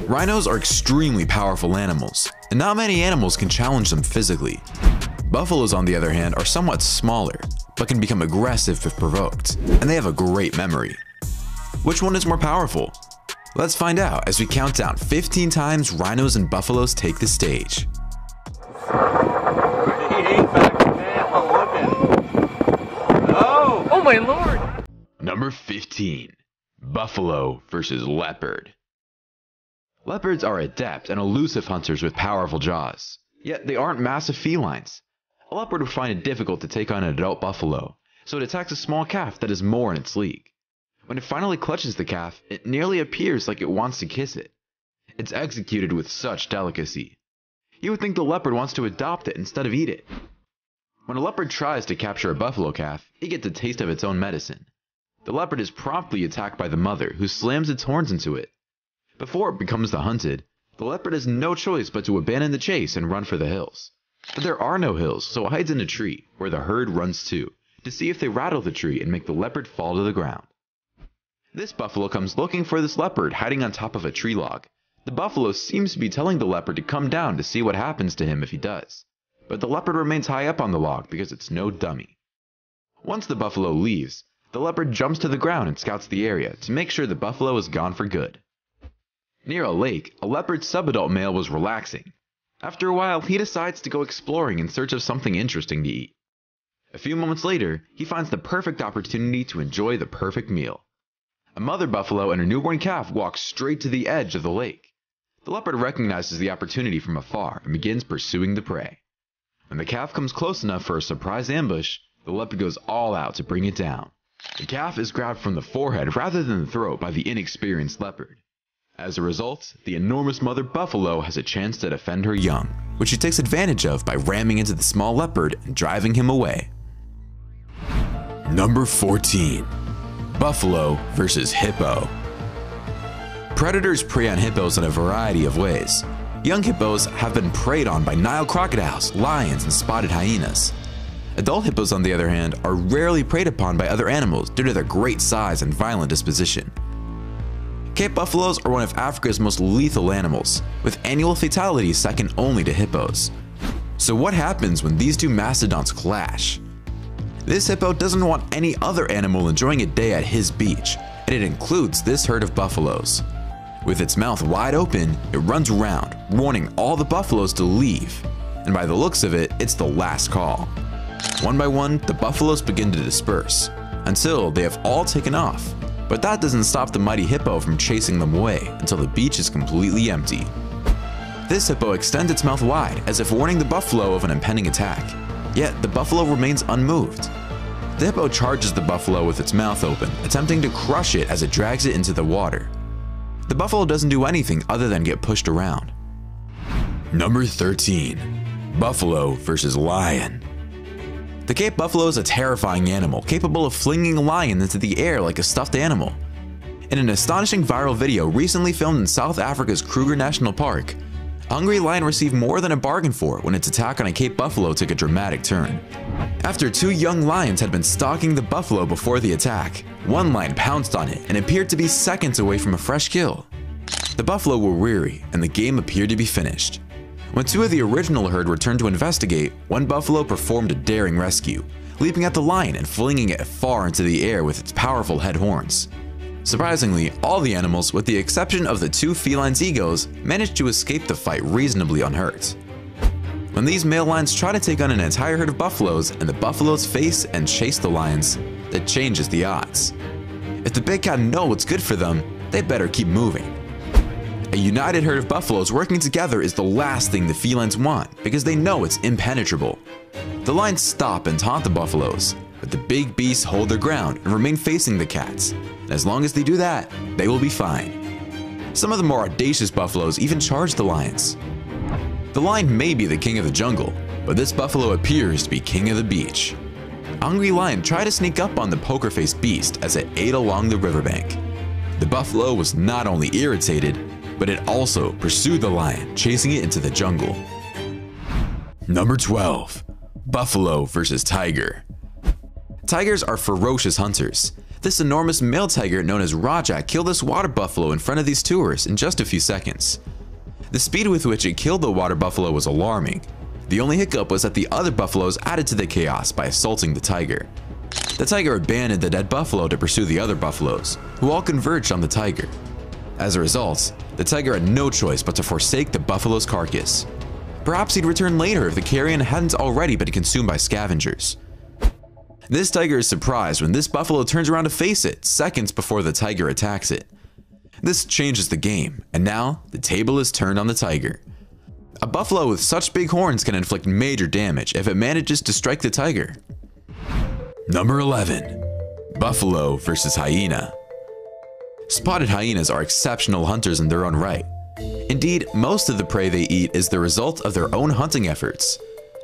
Rhinos are extremely powerful animals, and not many animals can challenge them physically. Buffaloes, on the other hand, are somewhat smaller, but can become aggressive if provoked, and they have a great memory. Which one is more powerful? Let's find out as we count down 15 times rhinos and buffaloes take the stage. Oh my lord! Number 15. Buffalo versus leopard. Leopards are adept and elusive hunters with powerful jaws, yet they aren't massive felines. A leopard would find it difficult to take on an adult buffalo, so it attacks a small calf that is more in its league. When it finally clutches the calf, it nearly appears like it wants to kiss it. It's executed with such delicacy. You would think the leopard wants to adopt it instead of eat it. When a leopard tries to capture a buffalo calf, it gets a taste of its own medicine. The leopard is promptly attacked by the mother, who slams its horns into it. Before it becomes the hunted, the leopard has no choice but to abandon the chase and run for the hills. But there are no hills, so it hides in a tree, where the herd runs to see if they rattle the tree and make the leopard fall to the ground. This buffalo comes looking for this leopard hiding on top of a tree log. The buffalo seems to be telling the leopard to come down to see what happens to him if he does. But the leopard remains high up on the log because it's no dummy. Once the buffalo leaves, the leopard jumps to the ground and scouts the area to make sure the buffalo is gone for good. Near a lake, a leopard subadult male was relaxing. After a while, he decides to go exploring in search of something interesting to eat. A few moments later, he finds the perfect opportunity to enjoy the perfect meal. A mother buffalo and her newborn calf walk straight to the edge of the lake. The leopard recognizes the opportunity from afar and begins pursuing the prey. When the calf comes close enough for a surprise ambush, the leopard goes all out to bring it down. The calf is grabbed from the forehead rather than the throat by the inexperienced leopard. As a result, the enormous mother buffalo has a chance to defend her young, which she takes advantage of by ramming into the small leopard and driving him away. Number 14. Buffalo versus hippo. Predators prey on hippos in a variety of ways. Young hippos have been preyed on by Nile crocodiles, lions, and spotted hyenas. Adult hippos, on the other hand, are rarely preyed upon by other animals due to their great size and violent disposition. Cape buffaloes are one of Africa's most lethal animals, with annual fatalities second only to hippos. So what happens when these two mastodons clash? This hippo doesn't want any other animal enjoying a day at his beach, and it includes this herd of buffaloes. With its mouth wide open, it runs around, warning all the buffaloes to leave, and by the looks of it, it's the last call. One by one, the buffaloes begin to disperse, until they have all taken off. But that doesn't stop the mighty hippo from chasing them away until the beach is completely empty. This hippo extends its mouth wide as if warning the buffalo of an impending attack, yet the buffalo remains unmoved. The hippo charges the buffalo with its mouth open, attempting to crush it as it drags it into the water. The buffalo doesn't do anything other than get pushed around. Number 13. Buffalo versus lion. The Cape buffalo is a terrifying animal capable of flinging a lion into the air like a stuffed animal. In an astonishing viral video recently filmed in South Africa's Kruger National Park, a hungry lion received more than a bargain for when its attack on a Cape buffalo took a dramatic turn. After two young lions had been stalking the buffalo before the attack, one lion pounced on it and appeared to be seconds away from a fresh kill. The buffalo were weary and the game appeared to be finished. When two of the original herd returned to investigate, one buffalo performed a daring rescue, leaping at the lion and flinging it far into the air with its powerful head horns. Surprisingly, all the animals, with the exception of the two felines' egos, managed to escape the fight reasonably unhurt. When these male lions try to take on an entire herd of buffaloes and the buffaloes face and chase the lions, it changes the odds. If the big cat know what's good for them, they better keep moving. A united herd of buffaloes working together is the last thing the felines want because they know it's impenetrable. The lions stop and taunt the buffaloes, but the big beasts hold their ground and remain facing the cats. And as long as they do that, they will be fine. Some of the more audacious buffaloes even charge the lions. The lion may be the king of the jungle, but this buffalo appears to be king of the beach. A hungry lion tried to sneak up on the poker-faced beast as it ate along the riverbank. The buffalo was not only irritated, but it also pursued the lion, chasing it into the jungle. Number 12. Buffalo versus tiger. Tigers are ferocious hunters. This enormous male tiger known as Rajak killed this water buffalo in front of these tourists in just a few seconds. The speed with which it killed the water buffalo was alarming. The only hiccup was that the other buffaloes added to the chaos by assaulting the tiger. The tiger abandoned the dead buffalo to pursue the other buffaloes, who all converged on the tiger. As a result, the tiger had no choice but to forsake the buffalo's carcass. Perhaps he'd return later if the carrion hadn't already been consumed by scavengers. This tiger is surprised when this buffalo turns around to face it seconds before the tiger attacks it. This changes the game, and now the table is turned on the tiger. A buffalo with such big horns can inflict major damage if it manages to strike the tiger. Number 11. Buffalo versus hyena. Spotted hyenas are exceptional hunters in their own right. Indeed, most of the prey they eat is the result of their own hunting efforts.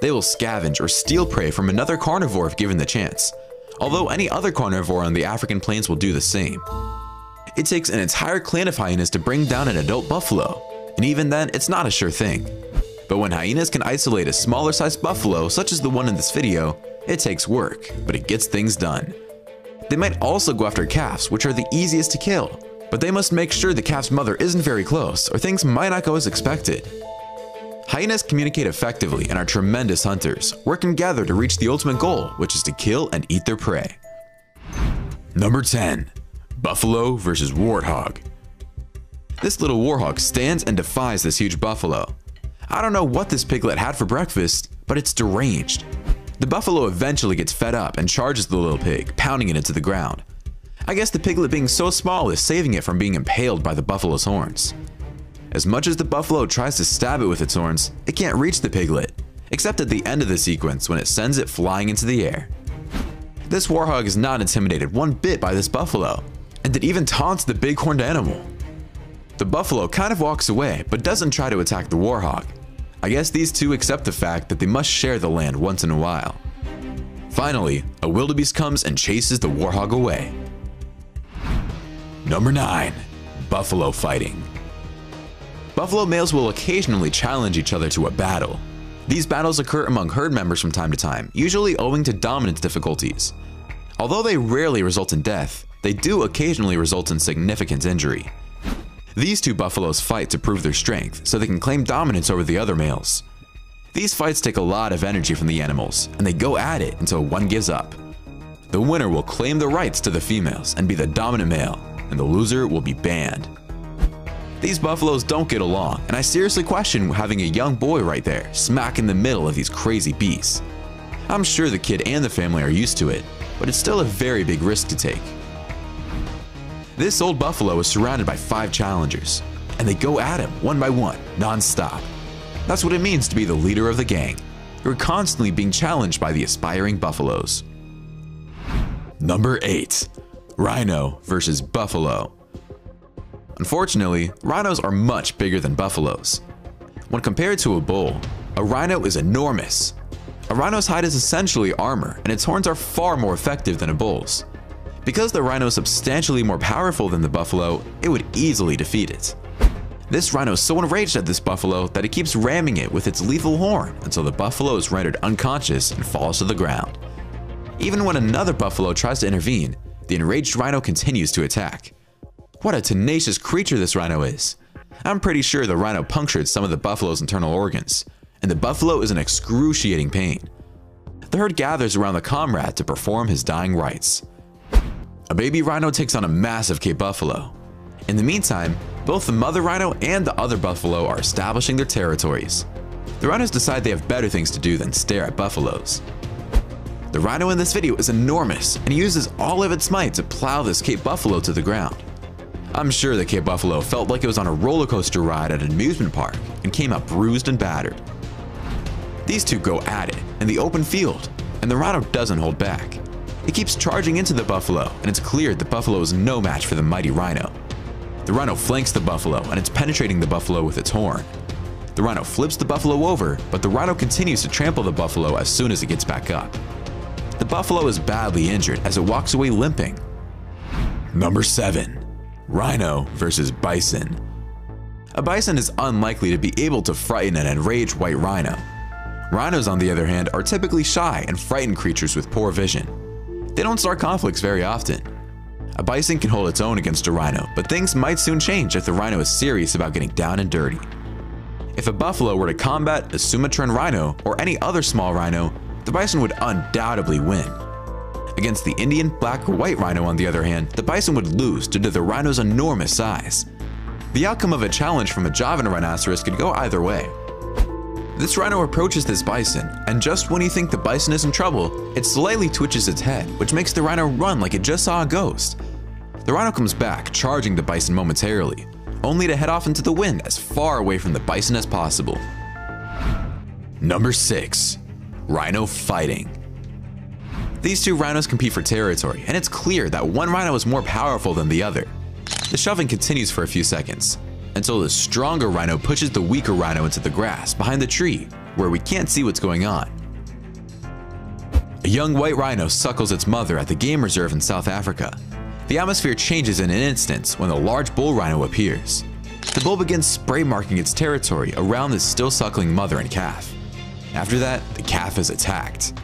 They will scavenge or steal prey from another carnivore if given the chance, although any other carnivore on the African plains will do the same. It takes an entire clan of hyenas to bring down an adult buffalo, and even then it's not a sure thing. But when hyenas can isolate a smaller sized buffalo such as the one in this video, it takes work, but it gets things done. They might also go after calves, which are the easiest to kill, but they must make sure the calf's mother isn't very close or things might not go as expected. Hyenas communicate effectively and are tremendous hunters, working together to reach the ultimate goal, which is to kill and eat their prey. Number 10. Buffalo versus warthog. This little warthog stands and defies this huge buffalo. I don't know what this piglet had for breakfast, but it's deranged. The buffalo eventually gets fed up and charges the little pig, pounding it into the ground. I guess the piglet being so small is saving it from being impaled by the buffalo's horns. As much as the buffalo tries to stab it with its horns, it can't reach the piglet, except at the end of the sequence when it sends it flying into the air. This warthog is not intimidated one bit by this buffalo, and it even taunts the big-horned animal. The buffalo kind of walks away, but doesn't try to attack the warthog. I guess these two accept the fact that they must share the land once in a while. Finally, a wildebeest comes and chases the warthog away. Number 9. Buffalo fighting. Buffalo males will occasionally challenge each other to a battle. These battles occur among herd members from time to time, usually owing to dominance difficulties. Although they rarely result in death, they do occasionally result in significant injury. These two buffaloes fight to prove their strength so they can claim dominance over the other males. These fights take a lot of energy from the animals, and they go at it until one gives up. The winner will claim the rights to the females and be the dominant male, and the loser will be banned. These buffaloes don't get along, and I seriously question having a young boy right there, smack in the middle of these crazy beasts. I'm sure the kid and the family are used to it, but it's still a very big risk to take. This old buffalo is surrounded by 5 challengers, and they go at him one by one, non-stop. That's what it means to be the leader of the gang. You're constantly being challenged by the aspiring buffaloes. Number 8. Rhino versus buffalo. Unfortunately, rhinos are much bigger than buffaloes. When compared to a bull, a rhino is enormous. A rhino's hide is essentially armor, and its horns are far more effective than a bull's. Because the rhino is substantially more powerful than the buffalo, it would easily defeat it. This rhino is so enraged at this buffalo that it keeps ramming it with its lethal horn until the buffalo is rendered unconscious and falls to the ground. Even when another buffalo tries to intervene, the enraged rhino continues to attack. What a tenacious creature this rhino is. I'm pretty sure the rhino punctured some of the buffalo's internal organs, and the buffalo is in excruciating pain. The herd gathers around the comrade to perform his dying rites. A baby rhino takes on a massive Cape buffalo. In the meantime, both the mother rhino and the other buffalo are establishing their territories. The rhinos decide they have better things to do than stare at buffaloes. The rhino in this video is enormous and uses all of its might to plow this Cape buffalo to the ground. I'm sure the Cape buffalo felt like it was on a roller coaster ride at an amusement park and came out bruised and battered. These two go at it in the open field, and the rhino doesn't hold back. It keeps charging into the buffalo, and it's clear the buffalo is no match for the mighty rhino. The rhino flanks the buffalo, and it's penetrating the buffalo with its horn. The rhino flips the buffalo over, but the rhino continues to trample the buffalo as soon as it gets back up. The buffalo is badly injured as it walks away limping. Number 7. Rhino versus bison. A bison is unlikely to be able to frighten an enraged white rhino. Rhinos, on the other hand, are typically shy and frightened creatures with poor vision. They don't start conflicts very often. A bison can hold its own against a rhino, but things might soon change if the rhino is serious about getting down and dirty. If a buffalo were to combat a Sumatran rhino or any other small rhino, the bison would undoubtedly win. Against the Indian black or white rhino, on the other hand, the bison would lose due to the rhino's enormous size. The outcome of a challenge from a Javan rhinoceros could go either way. This rhino approaches this bison, and just when you think the bison is in trouble, it slightly twitches its head, which makes the rhino run like it just saw a ghost. The rhino comes back, charging the bison momentarily, only to head off into the wind as far away from the bison as possible. Number 6. Rhino fighting. These two rhinos compete for territory, and it's clear that one rhino is more powerful than the other. The shoving continues for a few seconds, until the stronger rhino pushes the weaker rhino into the grass behind the tree, where we can't see what's going on. A young white rhino suckles its mother at the game reserve in South Africa. The atmosphere changes in an instant when a large bull rhino appears. The bull begins spray marking its territory around the still suckling mother and calf. After that, the calf is attacked.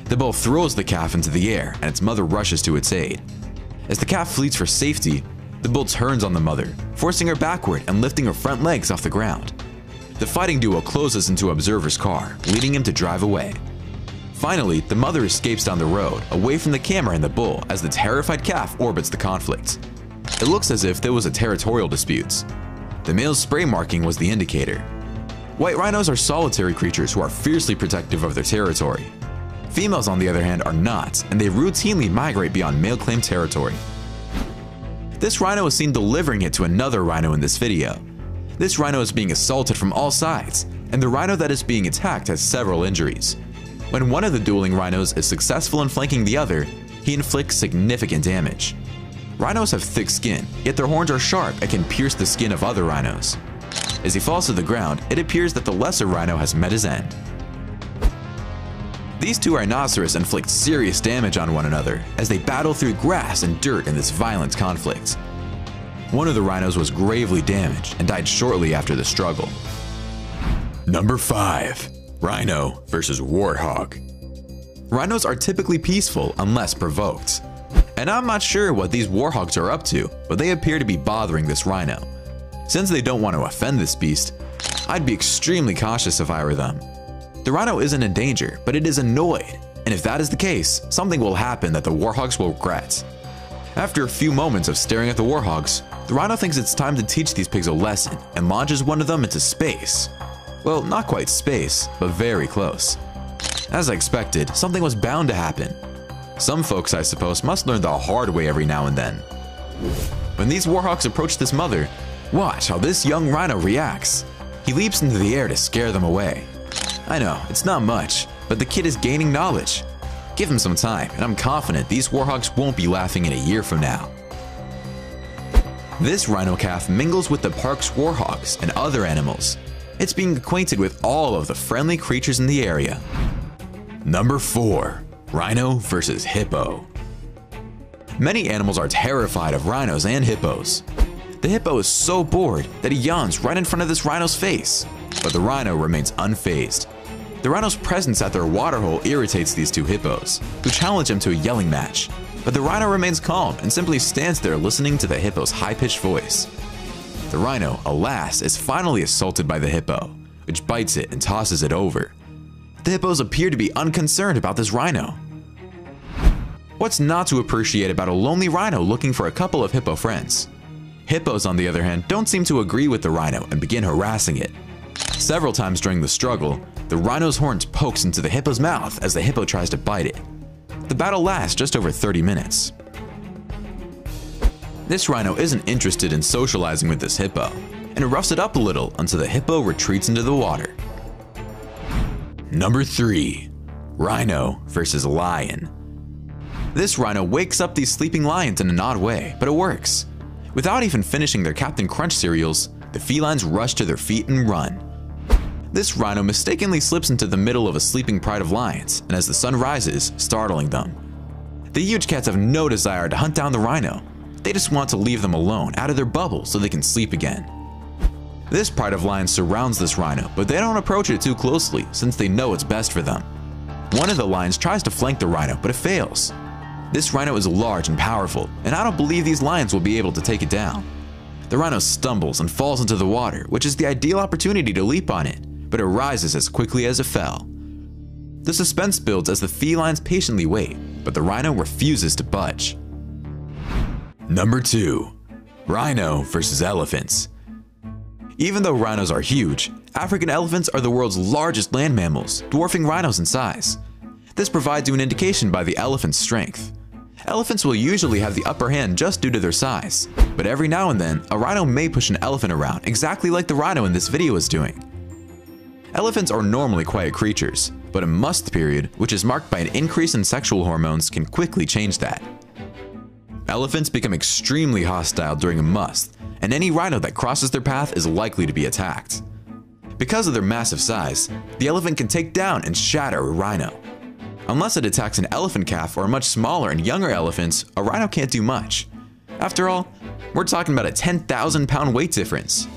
The bull throws the calf into the air, and its mother rushes to its aid. As the calf flees for safety, the bull turns on the mother, forcing her backward and lifting her front legs off the ground. The fighting duo closes into Observer's car, leading him to drive away. Finally, the mother escapes down the road, away from the camera and the bull, as the terrified calf orbits the conflict. It looks as if there was a territorial dispute. The male's spray marking was the indicator. White rhinos are solitary creatures who are fiercely protective of their territory. Females, on the other hand, are not, and they routinely migrate beyond male-claimed territory. This rhino is seen delivering it to another rhino in this video. This rhino is being assaulted from all sides, and the rhino that is being attacked has several injuries. When one of the dueling rhinos is successful in flanking the other, he inflicts significant damage. Rhinos have thick skin, yet their horns are sharp and can pierce the skin of other rhinos. As he falls to the ground, it appears that the lesser rhino has met his end. These two rhinoceros inflict serious damage on one another as they battle through grass and dirt in this violent conflict. One of the rhinos was gravely damaged and died shortly after the struggle. Number 5. Rhino versus warthog. Rhinos are typically peaceful unless provoked. And I'm not sure what these warthogs are up to, but they appear to be bothering this rhino. Since they don't want to offend this beast, I'd be extremely cautious if I were them. The rhino isn't in danger, but it is annoyed, and if that is the case, something will happen that the warthogs will regret. After a few moments of staring at the warthogs, the rhino thinks it's time to teach these pigs a lesson and launches one of them into space. Well, not quite space, but very close. As I expected, something was bound to happen. Some folks, I suppose, must learn the hard way every now and then. When these warthogs approach this mother, watch how this young rhino reacts. He leaps into the air to scare them away. I know, it's not much, but the kid is gaining knowledge. Give him some time, and I'm confident these warthogs won't be laughing in a year from now. This rhino calf mingles with the park's warthogs and other animals. It's being acquainted with all of the friendly creatures in the area. Number 4. Rhino versus hippo. Many animals are terrified of rhinos and hippos. The hippo is so bored that he yawns right in front of this rhino's face, but the rhino remains unfazed. The rhino's presence at their waterhole irritates these two hippos, who challenge him to a yelling match, but the rhino remains calm and simply stands there listening to the hippo's high-pitched voice. The rhino, alas, is finally assaulted by the hippo, which bites it and tosses it over. The hippos appear to be unconcerned about this rhino. What's not to appreciate about a lonely rhino looking for a couple of hippo friends? Hippos, on the other hand, don't seem to agree with the rhino and begin harassing it. Several times during the struggle, the rhino's horns pokes into the hippo's mouth as the hippo tries to bite it. The battle lasts just over 30 minutes. This rhino isn't interested in socializing with this hippo, and roughs it up a little until the hippo retreats into the water. Number 3. Rhino versus lion. This rhino wakes up these sleeping lions in an odd way, but it works. Without even finishing their Captain Crunch cereals, the felines rush to their feet and run. This rhino mistakenly slips into the middle of a sleeping pride of lions, and as the sun rises, startling them. The huge cats have no desire to hunt down the rhino. They just want to leave them alone out of their bubble so they can sleep again. This pride of lions surrounds this rhino, but they don't approach it too closely since they know it's best for them. One of the lions tries to flank the rhino, but it fails. This rhino is large and powerful, and I don't believe these lions will be able to take it down. The rhino stumbles and falls into the water, which is the ideal opportunity to leap on it, but it rises as quickly as it fell. The suspense builds as the felines patiently wait, but the rhino refuses to budge. Number 2. Rhino versus elephants. Even though rhinos are huge, African elephants are the world's largest land mammals, dwarfing rhinos in size. This provides you an indication by the elephant's strength. Elephants will usually have the upper hand just due to their size, but every now and then, a rhino may push an elephant around exactly like the rhino in this video is doing. Elephants are normally quiet creatures, but a must period, which is marked by an increase in sexual hormones, can quickly change that. Elephants become extremely hostile during a must, and any rhino that crosses their path is likely to be attacked. Because of their massive size, the elephant can take down and shatter a rhino. Unless it attacks an elephant calf or a much smaller and younger elephants, a rhino can't do much. After all, we're talking about a 10,000-pound weight difference.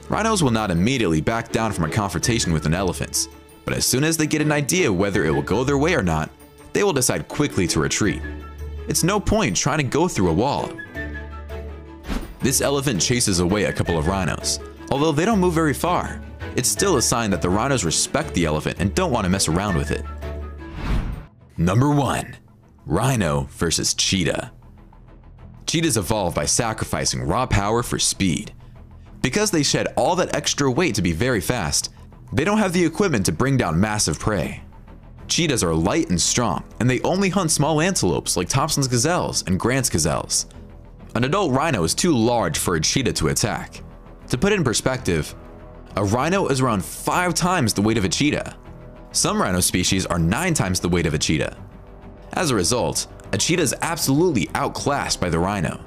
Rhinos will not immediately back down from a confrontation with an elephant, but as soon as they get an idea whether it will go their way or not, they will decide quickly to retreat. It's no point trying to go through a wall. This elephant chases away a couple of rhinos. Although they don't move very far, it's still a sign that the rhinos respect the elephant and don't want to mess around with it. Number 1. Rhino versus cheetah. Cheetahs evolved by sacrificing raw power for speed. Because they shed all that extra weight to be very fast, they don't have the equipment to bring down massive prey. Cheetahs are light and strong, and they only hunt small antelopes like Thompson's gazelles and Grant's gazelles. An adult rhino is too large for a cheetah to attack. To put it in perspective, a rhino is around 5 times the weight of a cheetah. Some rhino species are 9 times the weight of a cheetah. As a result, a cheetah is absolutely outclassed by the rhino.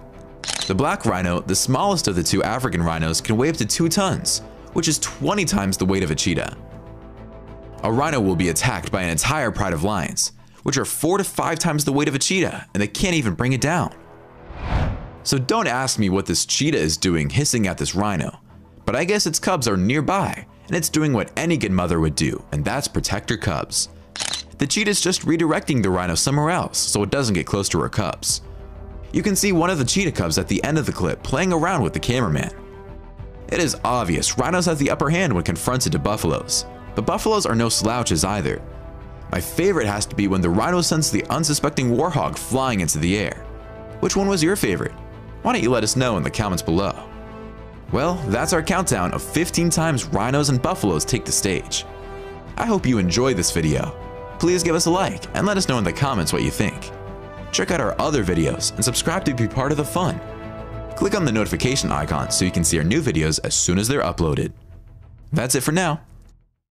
The black rhino, the smallest of the 2 African rhinos, can weigh up to 2 tons, which is 20 times the weight of a cheetah. A rhino will be attacked by an entire pride of lions, which are 4 to 5 times the weight of a cheetah, and they can't even bring it down. So don't ask me what this cheetah is doing hissing at this rhino, but I guess its cubs are nearby, and it's doing what any good mother would do, and that's protect her cubs. The cheetah is just redirecting the rhino somewhere else so it doesn't get close to her cubs. You can see one of the cheetah cubs at the end of the clip playing around with the cameraman. It is obvious rhinos have the upper hand when confronted to buffaloes, but buffaloes are no slouches either. My favorite has to be when the rhino sends the unsuspecting warhog flying into the air. Which one was your favorite? Why don't you let us know in the comments below? Well, that's our countdown of 15 times rhinos and buffaloes take the stage. I hope you enjoyed this video. Please give us a like and let us know in the comments what you think. Check out our other videos and subscribe to be part of the fun. Click on the notification icon so you can see our new videos as soon as they're uploaded. That's it for now.